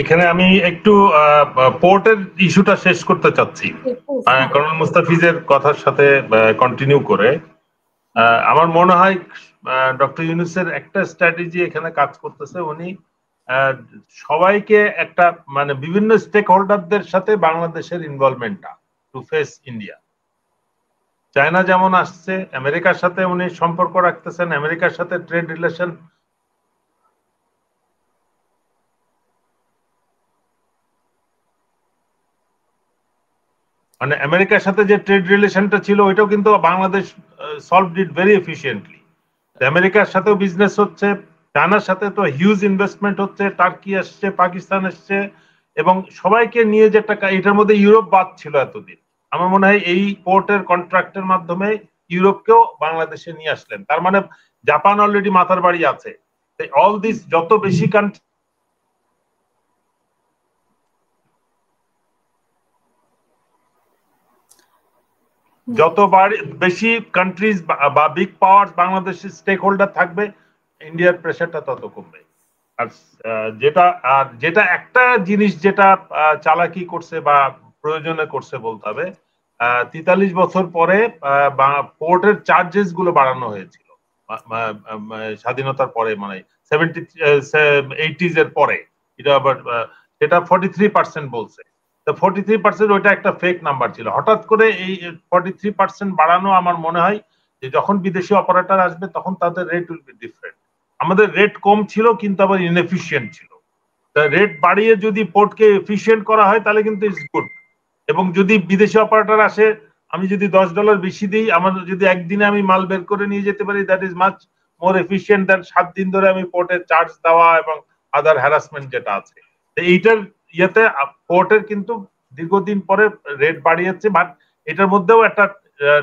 এখানে আমি একটু পোর্টের ইস্যুটা শেষ করতে চাচ্ছি কর্নেল মুস্তাফিজের কথার সাথে কন্টিনিউ করে। আমার মনে হয় ডক্টর ইউনূসের একটা স্ট্র্যাটেজি এখানে কাজ করতেছে। উনি সবাইকে একটা মানে বিভিন্ন স্টেক হোল্ডারদের সাথে বাংলাদেশের ইনভলভমেন্টটা টু ফেস ইন্ডিয়া। চায়না যেমন আসছে, আমেরিকার সাথে উনি সম্পর্ক রাখতেছেন, আমেরিকার সাথে ট্রেড রিলেশন মানে আমেরিকার সাথে যে ট্রেড রিলেশনটা ছিল ওইটাও কিন্তু Bangladesh solved it very efficiently. আমেরিকার সাথেও বিজনেস হচ্ছে, চায়নার সাথে তো হিউজ ইনভেস্টমেন্ট হচ্ছে, টার্কি আসছে, পাকিস্তান আসছে, এবং সবাইকে নিয়ে যে টাকা, এটার মধ্যে ইউরোপ বাদ ছিল এতদিন। আমার মনে হয় এই পোর্টের কন্ট্রাক্টের মাধ্যমে ইউরোপকেও বাংলাদেশে নিয়ে আসলেন। তার মানে জাপান অলরেডি মাথার বাড়ি আছে। অল দিস যত বেশি কান্ট্রি যত বেশি কান্ট্রিজ বা বিগ পাওয়ার বাংলাদেশের স্টেক হোল্ডার থাকবে, ইন্ডিয়ার প্রেশারটা তত কমবে। আর যেটা একটা জিনিস যেটা চালাকি করছে বা প্রয়োজনে করছে বলতে হবে, 43 বছর পরে পোর্টের চার্জেস গুলো বাড়ানো হয়েছিল স্বাধীনতার পরে, মানে 80s এর পরে। এটা আবার সেটা 43% বলছে। 43% ওইটা একটা ফেক নাম্বার ছিল। হঠাৎ করে এই 43% বাড়ানো, আমার মনে হয় যে যখন বিদেশি অপারেটর আসবে তখন তাদের রেট উইল বি ডিফারেন্ট। আমাদের রেট কম ছিল কিন্তু আবার ইনএফিশিয়েন্ট ছিল। রেট বাড়িয়ে যদি পোর্টকে এফিশিয়েন্ট করা হয় তাহলে কিন্তু ইটস গুড। এবং যদি বিদেশি অপারেটর আসে, আমি যদি $10 বেশি দিই, আমার যদি একদিনে আমি মাল বের করে নিয়ে যেতে পারি, that is much more efficient than 7 দিন ধরে আমি পোর্টে চার্জ দেওয়া এবং আদার হ্যারাসমেন্ট যেটা আছে। এইটার ইয়েতে পোর্টের কিন্তু দীর্ঘদিন পরে রেট বাড়িয়েছে, বাট এটার মধ্যেও একটা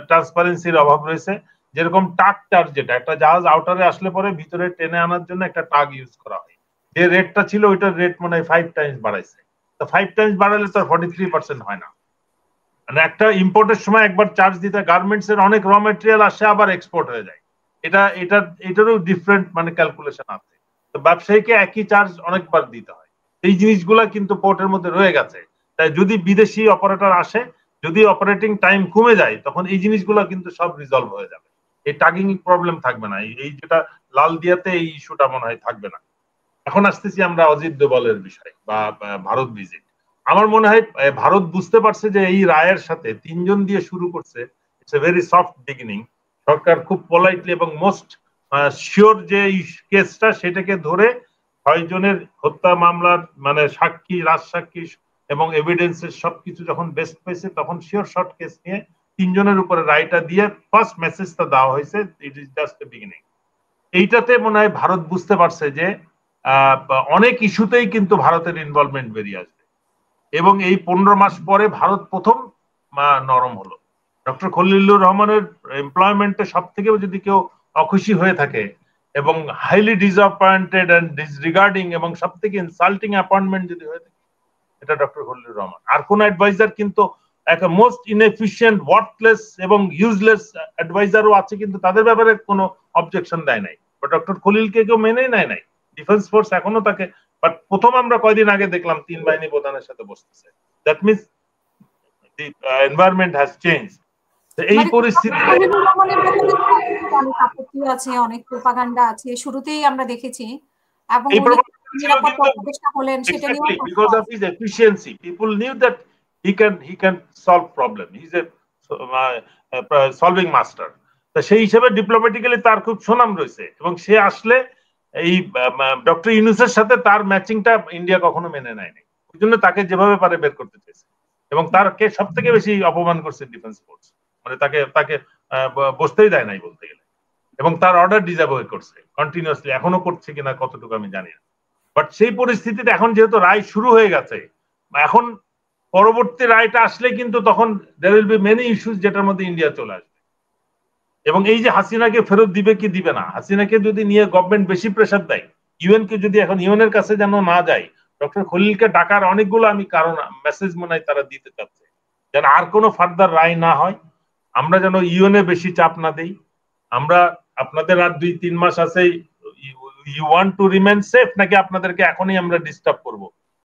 ট্রান্সপারেন্সির অভাব রয়েছে। যেরকম টাগ চার্জ, যেটা একটা জাহাজ আউটারে আসলে পরে ভিতরে টেনে আনার জন্য একটা টাগ ইউজ করা হয়, যে রেটটা ছিল ওইটার রেট মনে হয় 5 টাইমস বাড়াইছে। তো 5 টাইমস বাড়ালে তো 43% হয় না। মানে একটা ইম্পোর্টের সময় একবার চার্জ দিতে, গার্মেন্টস এর অনেক র মেটেরিয়াল আসে আবার এক্সপোর্ট হয়ে যায়, এটারও ডিফারেন্ট মানে ক্যালকুলেশন আছে। তো ব্যবসায়ীকে একই চার্জ অনেকবার দিতে হয়। এই জিনিসগুলা কিন্তু পোর্টের মধ্যে রয়ে গেছে। তাই যদি বিদেশি অপারেটর আসে, যদি অপারেটিং টাইম কমে যায়, তখন এই জিনিসগুলো কিন্তু সব রিজলভ হয়ে যাবে। এই টাগিং প্রবলেম থাকবে না। এই যেটা লাল দিয়াতে এই ইস্যুটা মনে হয় থাকবে না। এখন আসতেছি আমরা অজিত দোভালের বিষয় বা ভারত ভিজিট। আমার মনে হয় ভারত বুঝতে পারছে যে এই রায়ের সাথে 3 জন দিয়ে শুরু করছে, it's a very soft beginning. সরকার খুব পোলাইটলি এবং মোস্ট শিওর যে কেসটা, সেটাকে ধরে 6 জনের হত্যা মামলার মানে সাক্ষী, রাজসাক্ষী এবং এভিডেন্সের সবকিছু যখন বেস্ট পেয়েছে, তখন শিওর শর্ট কেস নিয়ে 3 জনের উপরে রায়টা দিয়ে ফার্স্ট মেসেজটা দেওয়া হয়েছে, it is just a beginning. এইটাতে মনে হয় ভারত বুঝতে পারছে যে অনেক ইস্যুতেই কিন্তু ভারতের ইনভলভমেন্ট বেরিয়ে আসবে, এবং এই 15 মাস পরে ভারত প্রথম নরম হলো। ডক্টর খলিলুর রহমানের এমপ্লয়মেন্টে সব থেকে যদি কেউ অখুশি হয়ে থাকে এবং হাইলি ডিসঅ্যাপয়েন্টেড এন্ড ডিসরিগার্ডিং এবং সব থেকে ইনসাল্টিং অ্যাপয়েন্টমেন্ট যদি হয়ে থাকে, এটা ডক্টর খলিলুর রহমান। আর কোন অ্যাডভাইজার কিন্তু একটা মোস্ট ইনএফিশিয়েন্ট, ওয়ার্থলেস এবং ইউজলেস অ্যাডভাইজারও আছে, কিন্তু তাদের ব্যাপারে কোনো অবজেকশন দেয় নাই। ডক্টর খলিলকে কেউ মেনেই নেয় নাই। ডিফেন্স ফোর্স এখনো তাকে, বাট প্রথম আমরা কয়দিন আগে দেখলাম 3 বাহিনী প্রধানের সাথে বসতেছে। That means the environment has change. এই পরিস্থিতি অনেক আপত্তি আছে, অনেক প্রোপাগান্ডা আছে, শুরুতেই আমরা দেখেছি। এবং নিরাপত্তা উপদেষ্টা হলেন, সেটা নিয়েও because of his efficiency, people knew that he can solve problem. He's a solving master. তা সেই হিসেবে ডিপ্লোম্যাটিক্যালি তার খুব সুনাম রয়েছে, এবং সে আসলে এই ডক্টর ইউনূসের সাথে তার ম্যাচিংটা ইন্ডিয়া কখনো মেনে নেয়নি। ওই জন্য তাকে যেভাবে পারে বের করতে চেয়েছে, এবং তারকে সব থেকে বেশি অপমান করছে ডিফেন্স ফোর্স। মানে তাকে বসতেই দেয় নাই বলতে গেলে, এবং তার অর্ডার ডিসঅ্যাভয়েড করছে কন্টিনিউয়াসলি। এখনো করছে কিনা কতটুকু আমি জানি না। বাট সেই পরিস্থিতিতে এখন যেহেতু রায় শুরু হয়ে গেছে, এখন পরবর্তী রায়টা আসলে কিন্তু তখন there will be many issues যেটার মধ্যে ইন্ডিয়া চলে আসবে। এবং এই যে হাসিনাকে ফেরত দিবে কি দিবে না, হাসিনাকে যদি নিয়ে গভর্নমেন্ট বেশি প্রেসার দেয়, ইউএন কে যদি এখন ইউএনের কাছে যেন না যায়, ডক্টর খলিলকে ডাকার অনেকগুলো আমি কারণ মেসেজ মনে হয় তারা দিতে চাচ্ছে, যেন আর কোনো ফার্দার রায় না হয়, আমরা যেন ইউএনএ বেশি চাপ না দেই। আমরা আপনাদের আর 2-3 মাস আছে, you want to remain safe নাকি আপনাদেরকে এখনই আমরা ডিস্টার্ব করব?